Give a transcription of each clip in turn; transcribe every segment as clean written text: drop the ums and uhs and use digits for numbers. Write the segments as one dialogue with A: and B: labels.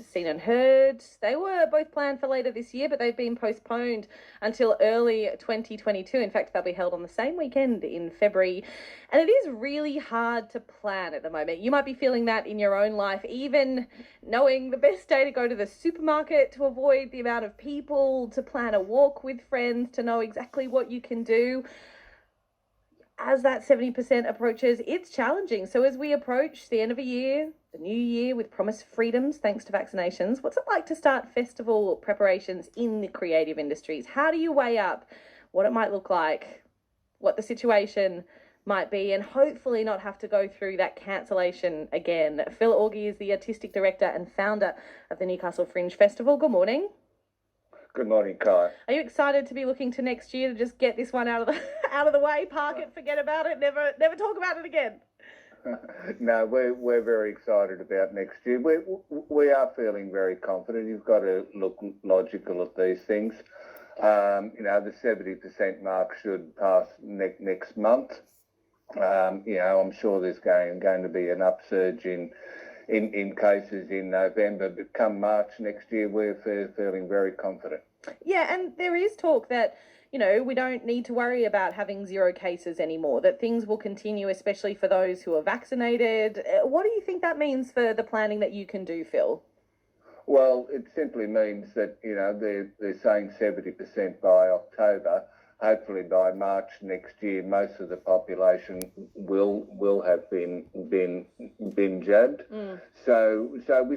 A: Seen and Heard. They were both planned for later this year, but they've been postponed until early 2022. In fact, they'll be held on the same weekend in February. And it is really hard to plan at the moment. You might be feeling that in your own life, even knowing the best day to go to the supermarket to avoid the amount of people, to plan a walk with friends, to know exactly what you can do. As that 70% approaches, it's challenging. So as we approach the end of a year, the new year with promised freedoms thanks to vaccinations, what's it like to start festival preparations in the creative industries? How do you weigh up what it might look like, what the situation might be, and hopefully not have to go through that cancellation again? Phil Aughey is the artistic director and founder of the Newcastle Fringe Festival. Good morning.
B: Good morning, Kai.
A: Are you excited to be looking to next year to just get this one out of the way, park it, forget about it, never talk about it again?
B: No, we're very excited about next year. We are feeling very confident. You've got to look logical at these things. The 70% mark should pass next month. I'm sure there's going to be an upsurge in cases in November, but come March next year, we're feeling very confident.
A: Yeah, and there is talk that, we don't need to worry about having 0 cases anymore, that things will continue, especially for those who are vaccinated. What do you think that means for the planning that you can do, Phil?
B: Well, it simply means that, they're saying 70% by October. Hopefully by March next year, most of the population will have been jabbed. So we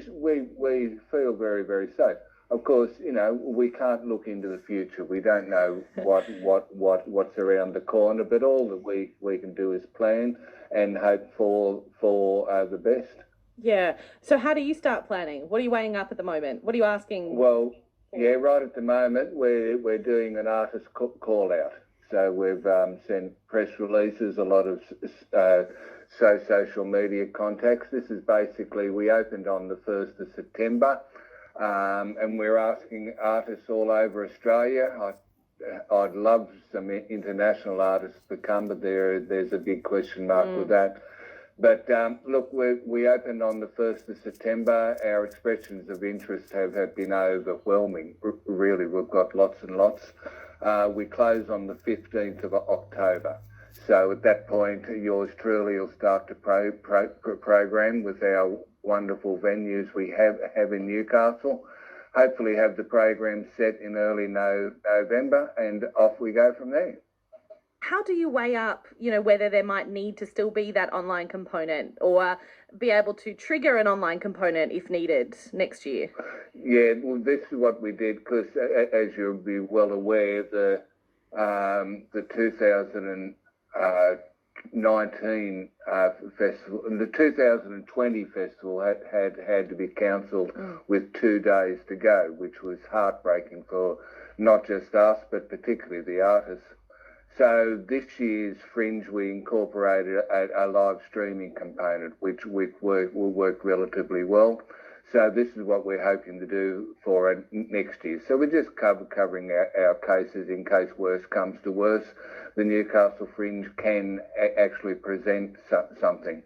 B: feel very, very safe. Of course, we can't look into the future. We don't know what's around the corner, but all that we can do is plan and hope for the best.
A: Yeah. So how do you start planning? What are you weighing up at the moment? What are you asking?
B: Well, yeah, right at the moment we're doing an artist call out. So we've sent press releases, a lot of social media contacts. This is basically, we opened on the 1st of September, and we're asking artists all over Australia. I'd love some international artists to come, but there's a big question mark with that. But look, we opened on the 1st of September. Our expressions of interest have been overwhelming. Really, we've got lots and lots. We close on the 15th of October. So at that point, yours truly will start to program with our wonderful venues we have in Newcastle. Hopefully have the program set in early November, and off we go from there.
A: How do you weigh up, whether there might need to still be that online component or be able to trigger an online component if needed next year?
B: Yeah, well, this is what we did because, as you'll be well aware, the 2019 festival, the 2020 festival had to be cancelled with 2 days to go, which was heartbreaking for not just us, but particularly the artists. So this year's Fringe, we incorporated a live streaming component, which will work relatively well. So this is what we're hoping to do for next year. So we're just covering our cases in case worse comes to worse. The Newcastle Fringe can actually present something.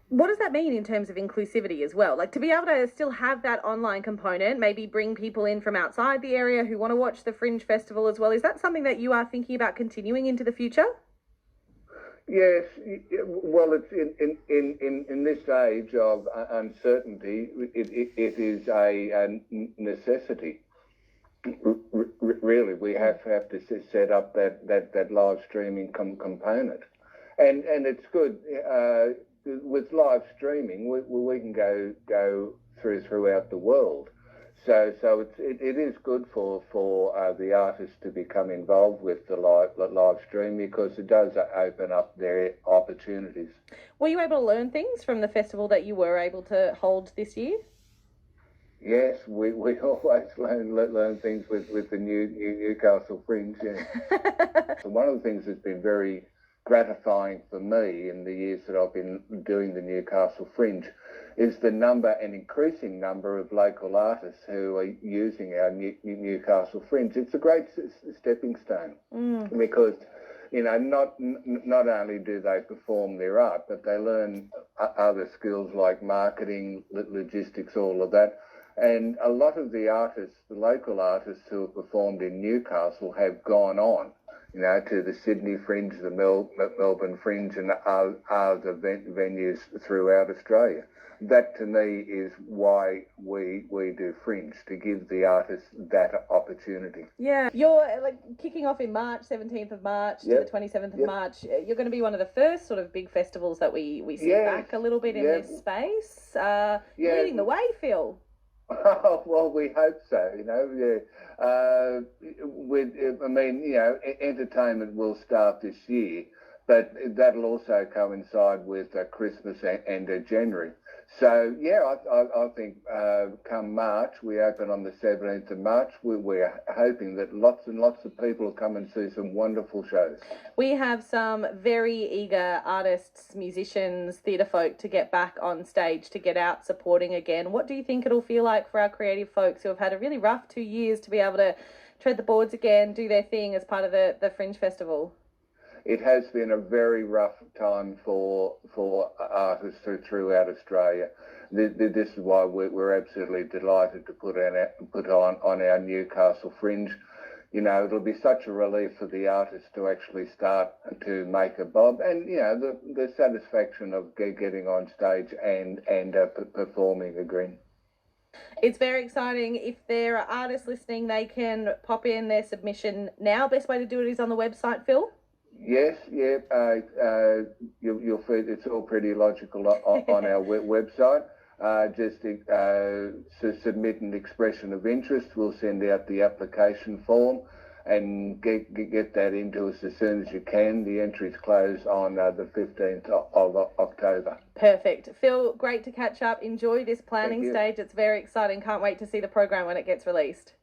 A: What does that mean in terms of inclusivity as well? Like, to be able to still have that online component, maybe bring people in from outside the area who want to watch the Fringe Festival as well. Is that something that you are thinking about continuing into the future?
B: Yes. Well, it's in this age of uncertainty, it is a necessity. Really, we have to set up that live streaming component, and it's good. With live streaming, we can go throughout the world, so it is good for the artists to become involved with the live stream because it does open up their opportunities.
A: Were you able to learn things from the festival that you were able to hold this year?
B: Yes, we always learn things with the Newcastle Fringe. Yeah. So one of the things that's been very gratifying for me in the years that I've been doing the Newcastle Fringe is the number and increasing number of local artists who are using our Newcastle Fringe. It's a great stepping stone because not only do they perform their art, but they learn other skills like marketing, logistics, all of that. And a lot of the artists, the local artists who have performed in Newcastle have gone on, to the Sydney Fringe, the Melbourne Fringe, and other venues throughout Australia. That to me is why we do Fringe, to give the artists that opportunity.
A: Yeah, you're kicking off in March, 17th of March to the 27th of March. You're going to be one of the first sort of big festivals that we see back a little bit in this space. Leading the way, Phil.
B: Well, we hope so. Entertainment will start this year, but that'll also coincide with Christmas and January. So, I think come March, we open on the 17th of March. We're hoping that lots and lots of people will come and see some wonderful shows.
A: We have some very eager artists, musicians, theatre folk to get back on stage, to get out supporting again. What do you think it'll feel like for our creative folks who have had a really rough 2 years to be able to tread the boards again, do their thing as part of the Fringe Festival?
B: It has been a very rough time for artists throughout Australia. This is why we're absolutely delighted to put on our Newcastle Fringe. It'll be such a relief for the artists to actually start to make a bob, and the satisfaction of getting on stage and performing again.
A: It's very exciting. If there are artists listening, they can pop in their submission now. Best way to do it is on the website, Phil?
B: Yes, you'll find it's all pretty logical on our website. Just submit an expression of interest. We'll send out the application form and get that into us as soon as you can. The entries close on the 15th of October.
A: Perfect. Phil, great to catch up. Enjoy this planning stage. It's very exciting. Can't wait to see the program when it gets released.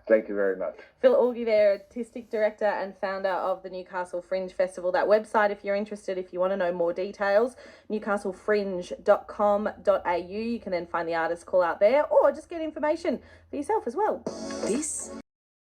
B: Thank you very much.
A: Phil Aughey there, Artistic Director and founder of the Newcastle Fringe Festival. That website, if you're interested, if you want to know more details, newcastlefringe.com.au. You can then find the artist call out there, or just get information for yourself as well.